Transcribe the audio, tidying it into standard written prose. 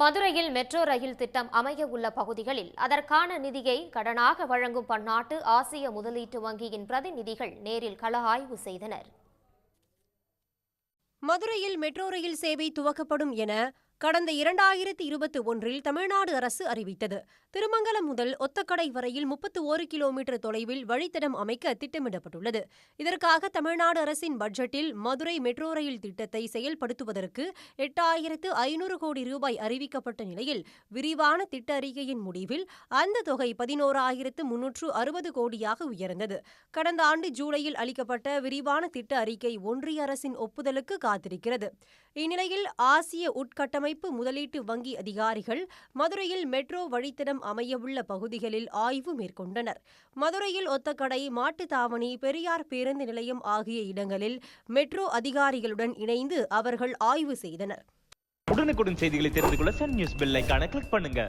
மதுரையில் metro rail திட்டம் அமைய உள்ள பகுதிகளில் அதற்கான நிதியை கடனாக வழங்கும் பன்னாட்டு ஆசிய முதலீட்டு வங்கியின் பிரதிநிதிகள் நேரில் கள ஆய்வு செய்தனர். மதுரையில் மெட்ரோ ரயில் சேவை துவக்கப்படும் என கடந்த 2021 தமிழ்நாடு அரசு அறிவித்தது. திருமங்கலம் முதல் ஒத்தக்கடை வரையில் 31 கிலோமீட்டர் தொலைவில் வழித்தடம் அமைக்க திட்டமிடப்பட்டுள்ளது. இதற்காக தமிழ்நாடு அரசின் பட்ஜெட்டில் மதுரை மெட்ரோ ரயில் திட்டத்தை செயல்படுத்துவதற்கு 8,500 கோடி ரூபாய் அறிவிக்கப்பட்ட நிலையில் விரிவான திட்ட அறிக்கையின் முடிவில் அந்த தொகை 11,360 கோடியாக உயர்ந்தது. கடந்த ஆண்டு ஜூலையில் அளிக்கப்பட்ட விரிவான திட்ட அறிக்கை ஒன்றிய அரசின் ஒப்புதலுக்கு காத்திருக்கிறது. இந்நிலையில் ஆசிய உட்கட்டமைப்பு முதலீட்டு வங்கி அதிகாரிகள் மதுரையில் மெட்ரோ வழித்தடம் அமையவுள்ள பகுதிகளில் ஆய்வு மேற்கொண்டனர். மதுரையில் ஒத்தக்கடை, மாட்டுத்தாவணி, பெரியார் பேருந்து நிலையம் ஆகிய இடங்களில் மெட்ரோ அதிகாரிகளுடன் இணைந்து அவர்கள் ஆய்வு செய்தனர். உடனுக்குடன் செய்திகளை தெரிந்து கொள்ள சன் நியூஸ் பெல் ஐகானை கிளிக் பண்ணுங்க.